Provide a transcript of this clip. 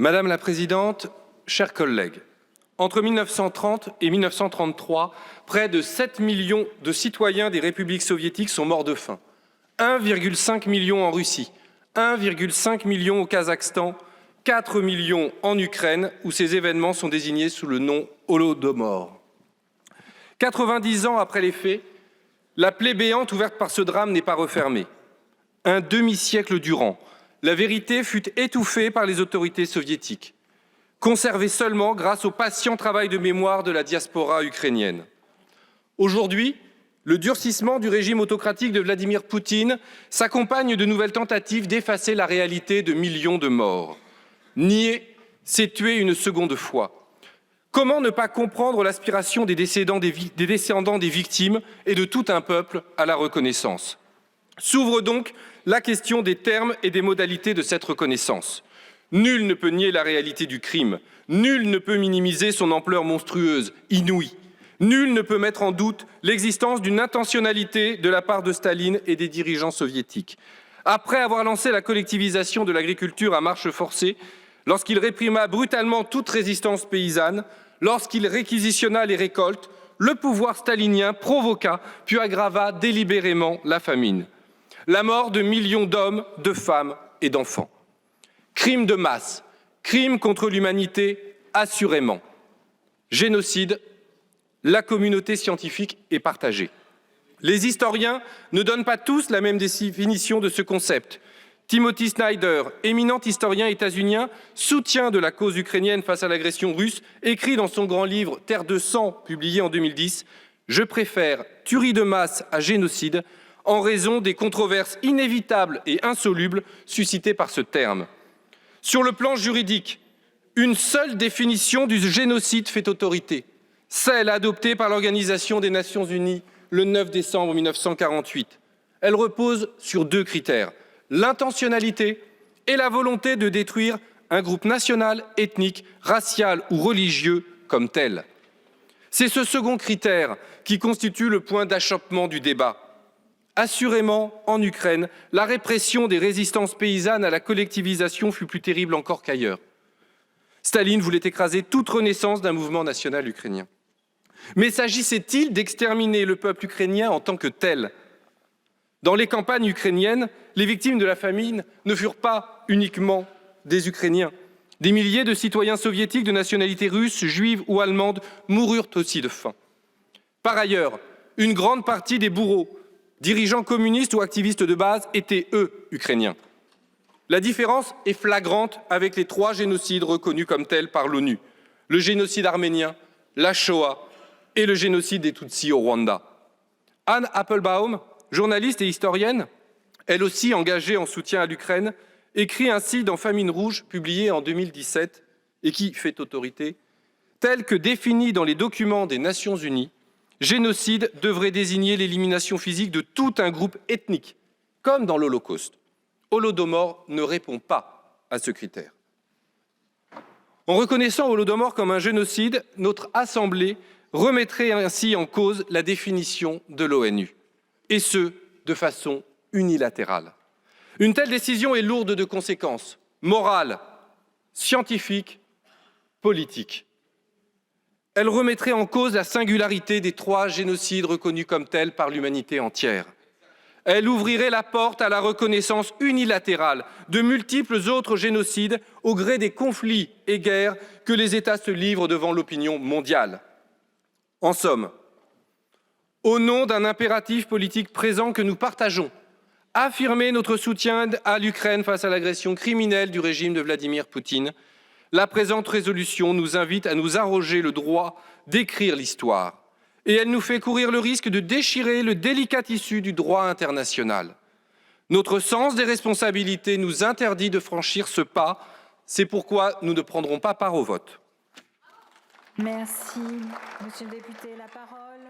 Madame la Présidente, chers collègues, entre 1930 et 1933, près de 7 millions de citoyens des républiques soviétiques sont morts de faim. 1,5 million en Russie, 1,5 million au Kazakhstan, 4 millions en Ukraine, où ces événements sont désignés sous le nom Holodomor. 90 ans après les faits, la plaie béante ouverte par ce drame n'est pas refermée. Un demi-siècle durant, la vérité fut étouffée par les autorités soviétiques, conservée seulement grâce au patient travail de mémoire de la diaspora ukrainienne. Aujourd'hui, le durcissement du régime autocratique de Vladimir Poutine s'accompagne de nouvelles tentatives d'effacer la réalité de millions de morts. Nier, c'est tuer une seconde fois. Comment ne pas comprendre l'aspiration des descendants des victimes et de tout un peuple à la reconnaissance? S'ouvre donc la question des termes et des modalités de cette reconnaissance. Nul ne peut nier la réalité du crime. Nul ne peut minimiser son ampleur monstrueuse, inouïe. Nul ne peut mettre en doute l'existence d'une intentionnalité de la part de Staline et des dirigeants soviétiques. Après avoir lancé la collectivisation de l'agriculture à marche forcée, lorsqu'il réprima brutalement toute résistance paysanne, lorsqu'il réquisitionna les récoltes, le pouvoir stalinien provoqua puis aggrava délibérément la famine. La mort de millions d'hommes, de femmes et d'enfants. Crime de masse, crime contre l'humanité, assurément. Génocide, la communauté scientifique est partagée. Les historiens ne donnent pas tous la même définition de ce concept. Timothy Snyder, éminent historien états-unien, soutien de la cause ukrainienne face à l'agression russe, écrit dans son grand livre « Terre de sang », publié en 2010, « Je préfère tuerie de masse à génocide en raison des controverses inévitables et insolubles suscitées par ce terme. » Sur le plan juridique, une seule définition du génocide fait autorité, celle adoptée par l'Organisation des Nations Unies le 9 décembre 1948. Elle repose sur 2 critères, l'intentionnalité et la volonté de détruire un groupe national, ethnique, racial ou religieux comme tel. C'est ce second critère qui constitue le point d'achoppement du débat. Assurément, en Ukraine, la répression des résistances paysannes à la collectivisation fut plus terrible encore qu'ailleurs. Staline voulait écraser toute renaissance d'un mouvement national ukrainien. Mais s'agissait-il d'exterminer le peuple ukrainien en tant que tel? Dans les campagnes ukrainiennes, les victimes de la famine ne furent pas uniquement des Ukrainiens. Des milliers de citoyens soviétiques de nationalité russe, juive ou allemande moururent aussi de faim. Par ailleurs, une grande partie des bourreaux, dirigeants communistes ou activistes de base, étaient, eux, ukrainiens. La différence est flagrante avec les 3 génocides reconnus comme tels par l'ONU. Le génocide arménien, la Shoah et le génocide des Tutsis au Rwanda. Anne Applebaum, journaliste et historienne, elle aussi engagée en soutien à l'Ukraine, écrit ainsi dans Famine rouge, publié en 2017 et qui fait autorité, tel que défini dans les documents des Nations Unies, génocide devrait désigner l'élimination physique de tout un groupe ethnique, comme dans l'Holocauste. Holodomor ne répond pas à ce critère. En reconnaissant Holodomor comme un génocide, notre Assemblée remettrait ainsi en cause la définition de l'ONU, et ce, de façon unilatérale. Une telle décision est lourde de conséquences morales, scientifiques, politiques. Elle remettrait en cause la singularité des 3 génocides reconnus comme tels par l'humanité entière. Elle ouvrirait la porte à la reconnaissance unilatérale de multiples autres génocides au gré des conflits et guerres que les États se livrent devant l'opinion mondiale. En somme, au nom d'un impératif politique présent que nous partageons, affirmer notre soutien à l'Ukraine face à l'agression criminelle du régime de Vladimir Poutine, la présente résolution nous invite à nous arroger le droit d'écrire l'histoire et elle nous fait courir le risque de déchirer le délicat tissu du droit international. Notre sens des responsabilités nous interdit de franchir ce pas, c'est pourquoi nous ne prendrons pas part au vote. Merci, Monsieur le député. La parole